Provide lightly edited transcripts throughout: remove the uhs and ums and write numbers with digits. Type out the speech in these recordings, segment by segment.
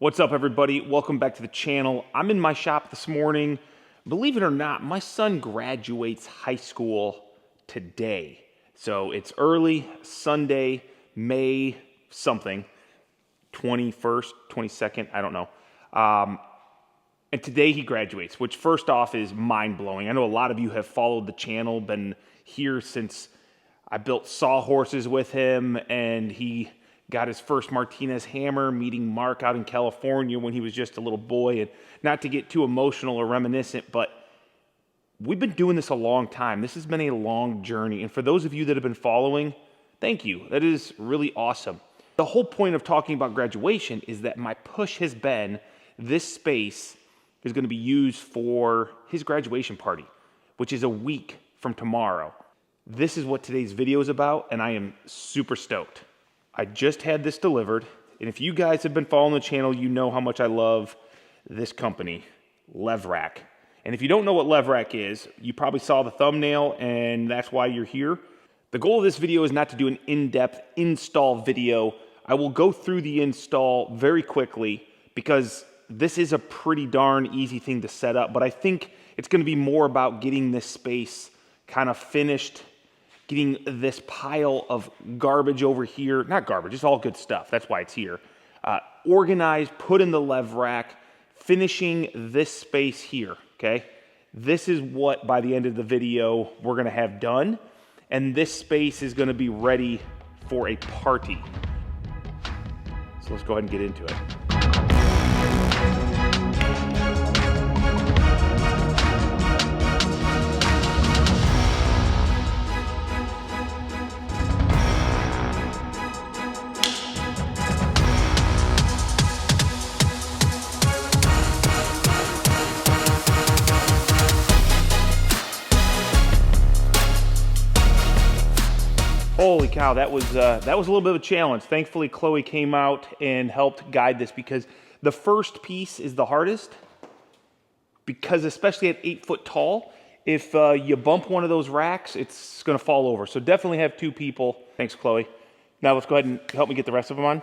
What's up, everybody? Welcome back to the channel. I'm in my shop this morning. Believe it or not, my son graduates high school today. So it's early, Sunday, May something, 21st, 22nd, I don't know. And today he graduates, which first off is mind-blowing. I know a lot of you have followed the channel, been here since I built sawhorses with him, and he got his first Martinez hammer meeting Mark out in California when he was just a little boy. And not to get too emotional or reminiscent, but we've been doing this a long time. This has been a long journey. And for those of you that have been following, thank you. That is really awesome. The whole point of talking about graduation is that my push has been this space is going to be used for his graduation party, which is a week from tomorrow. This is what today's video is about, and I am super stoked. I just had this delivered, and if you guys have been following the channel, you know how much I love this company, Levrack. And if you don't know what Levrack is, you probably saw the thumbnail, and that's why you're here. The goal of this video is not to do an in-depth install video. I will go through the install very quickly because this is a pretty darn easy thing to set up, but I think it's going to be more about getting this space kind of finished, getting this pile of garbage over here, not garbage, it's all good stuff, that's why it's here, organized, put in the Levrack, finishing this space here, okay? This is what, by the end of the video, we're gonna have done, and this space is gonna be ready for a party. So let's go ahead and get into it. Holy cow, that was a little bit of a challenge. Thankfully, Chloe came out and helped guide this because the first piece is the hardest, because especially at 8 foot tall, if you bump one of those racks, it's gonna fall over. So definitely have two people. Thanks, Chloe. Now let's go ahead and help me get the rest of them on.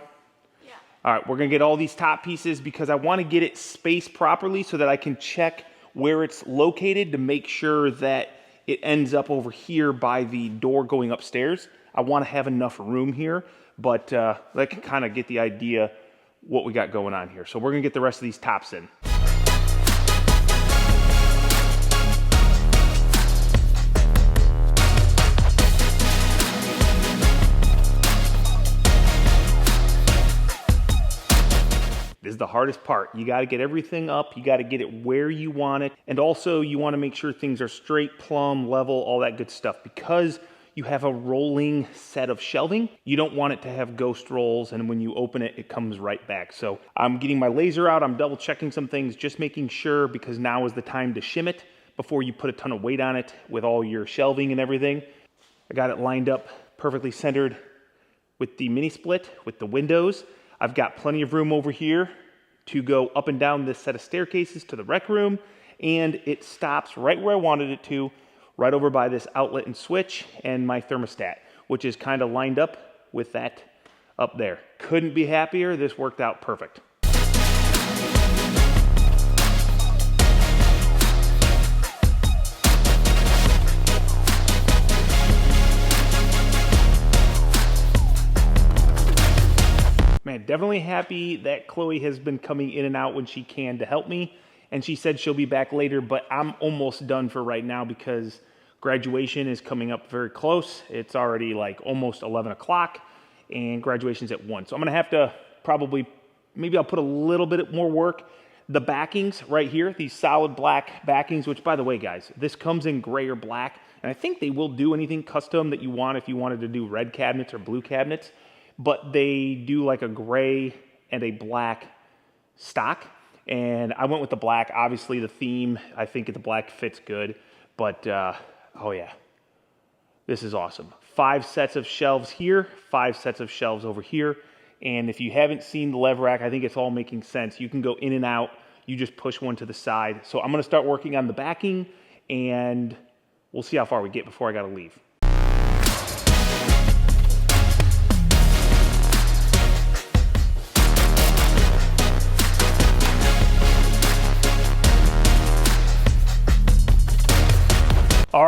Yeah. All right, we're gonna get all these top pieces because I wanna get it spaced properly so that I can check where it's located to make sure that it ends up over here by the door going upstairs. I want to have enough room here, but I can kind of get the idea what we got going on here. So we're going to get the rest of these tops in. This is the hardest part. You got to get everything up. You got to get it where you want it. And also you want to make sure things are straight, plumb, level, all that good stuff. Because you have a rolling set of shelving, you don't want it to have ghost rolls, and when you open it, it comes right back. So I'm getting my laser out, I'm double checking some things, just making sure, because now is the time to shim it before you put a ton of weight on it with all your shelving and everything. I got it lined up perfectly centered with the mini split, with the windows. I've got plenty of room over here to go up and down this set of staircases to the rec room, and it stops right where I wanted it to, right over by this outlet and switch and my thermostat, which is kind of lined up with that up there. Couldn't be happier. This worked out perfect. Man, definitely happy that Chloe has been coming in and out when she can to help me. And she said she'll be back later, but I'm almost done for right now because graduation is coming up very close. It's already like almost 11 o'clock and graduation's at 1. So I'm gonna have to maybe I'll put a little bit more work. The backings right here, these solid black backings, which by the way, guys, this comes in gray or black. And I think they will do anything custom that you want if you wanted to do red cabinets or blue cabinets, but they do like a gray and a black stock. And I went with the black. Obviously, the theme, I think the black fits good. But, oh yeah, this is awesome. 5 sets of shelves here, 5 sets of shelves over here. And if you haven't seen the Levrack, I think it's all making sense. You can go in and out. You just push one to the side. So I'm going to start working on the backing, and we'll see how far we get before I got to leave.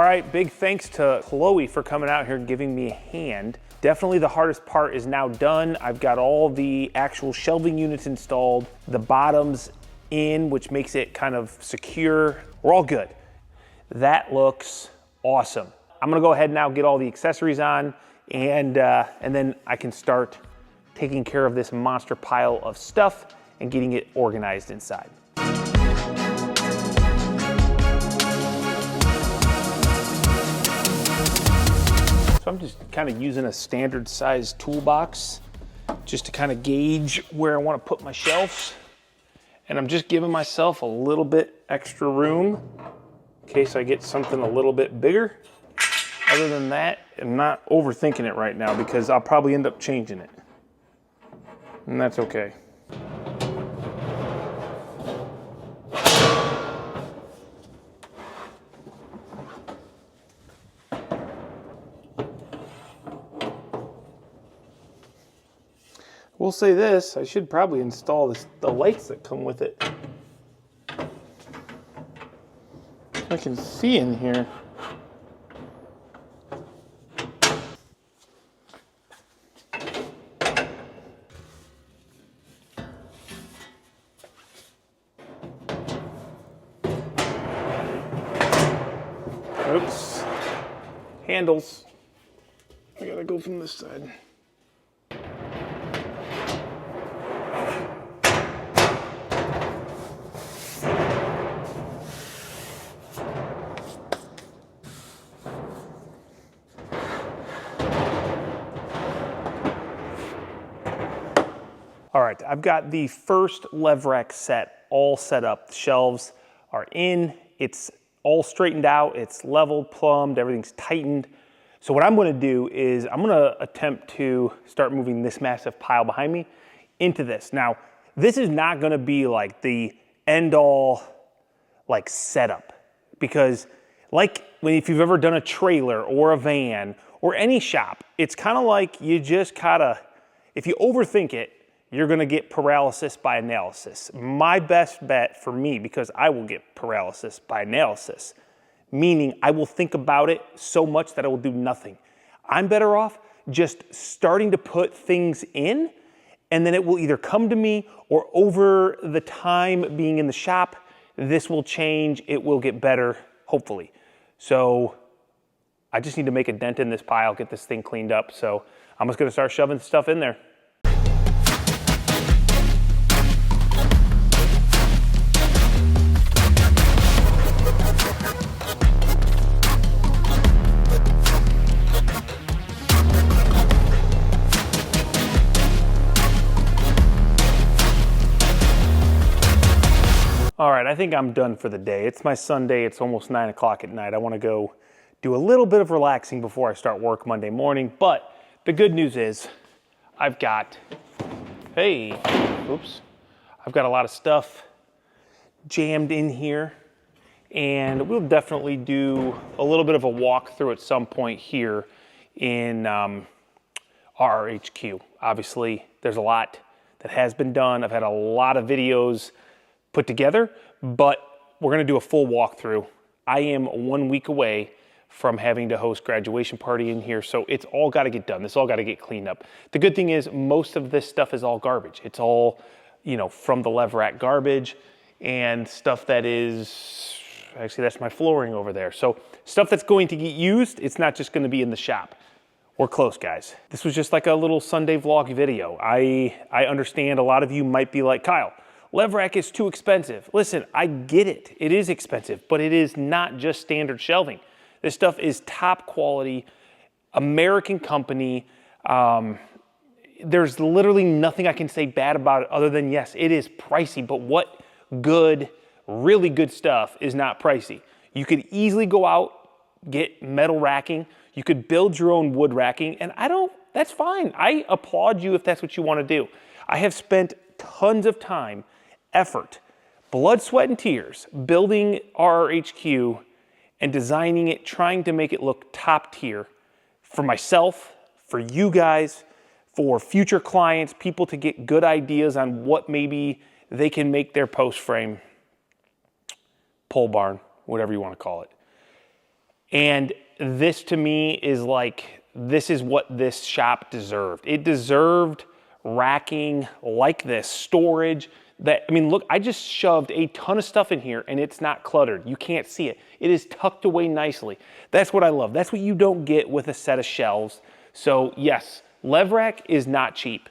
right, big thanks to Chloe for coming out here and giving me a hand. Definitely the hardest part is now done. I've got all the actual shelving units installed, the bottoms in, which makes it kind of secure. We're all good. That looks awesome. I'm gonna go ahead now, get all the accessories on, and then I can start taking care of this monster pile of stuff and getting it organized inside. So I'm just kind of using a standard size toolbox just to kind of gauge where I want to put my shelves. And I'm just giving myself a little bit extra room in case I get something a little bit bigger. Other than that, I'm not overthinking it right now because I'll probably end up changing it. And that's okay. We'll say this, I should probably install the lights that come with it. I can see in here. Oops. Handles. I gotta go from this side. All right, I've got the first Levrack set all set up. The shelves are in, it's all straightened out, it's leveled, plumbed, everything's tightened. So what I'm gonna do is I'm gonna attempt to start moving this massive pile behind me into this. Now, this is not gonna be like the end all like setup, because like if you've ever done a trailer or a van or any shop, it's kind of like you just gotta, if you overthink it, you're gonna get paralysis by analysis. My best bet for me, because I will get paralysis by analysis, meaning I will think about it so much that I will do nothing. I'm better off just starting to put things in, and then it will either come to me or over the time being in the shop, this will change, it will get better, hopefully. So I just need to make a dent in this pile, get this thing cleaned up. So I'm just gonna start shoving stuff in there. All right, I think I'm done for the day. It's my Sunday, it's almost 9 o'clock at night. I wanna go do a little bit of relaxing before I start work Monday morning, but the good news is I've got, I've got a lot of stuff jammed in here, and we'll definitely do a little bit of a walkthrough at some point here in RRHQ. Obviously, there's a lot that has been done. I've had a lot of videos put together, but we're gonna do a full walkthrough. I am 1 week away from having to host graduation party in here, so it's all gotta get done. This all gotta get cleaned up. The good thing is most of this stuff is all garbage. It's all, you know, from the Levrack garbage and stuff that is, actually that's my flooring over there. So stuff that's going to get used, it's not just gonna be in the shop. We're close, guys. This was just like a little Sunday vlog video. I understand a lot of you might be like, Kyle, Levrack is too expensive. Listen, I get it. It is expensive, but it is not just standard shelving. This stuff is top quality, American company. There's literally nothing I can say bad about it other than, yes, it is pricey, but what good, really good stuff is not pricey? You could easily go out, get metal racking. You could build your own wood racking, and that's fine. I applaud you if that's what you want to do. I have spent tons of time, effort, blood, sweat, and tears building RRHQ and designing it, trying to make it look top tier for myself, for you guys, for future clients, people to get good ideas on what maybe they can make their post frame, pole barn, whatever you want to call it. And this to me is like, this is what this shop deserved. It deserved racking like this, storage. That, I mean, look, I just shoved a ton of stuff in here and it's not cluttered. You can't see it. It is tucked away nicely. That's what I love. That's what you don't get with a set of shelves. So yes, Levrack is not cheap,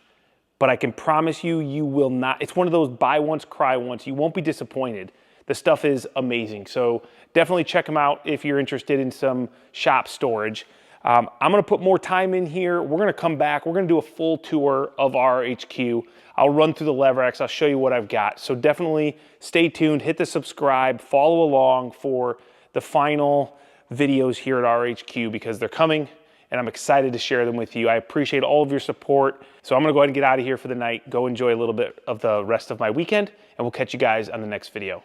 but I can promise you, you will not. It's one of those buy once, cry once. You won't be disappointed. The stuff is amazing. So definitely check them out if you're interested in some shop storage. I'm gonna put more time in here. We're gonna come back. We're gonna do a full tour of RRHQ. I'll run through the Levracks. I'll show you what I've got. So definitely stay tuned, hit the subscribe, follow along for the final videos here at RRHQ because they're coming and I'm excited to share them with you. I appreciate all of your support. So I'm gonna go ahead and get out of here for the night, go enjoy a little bit of the rest of my weekend, and we'll catch you guys on the next video.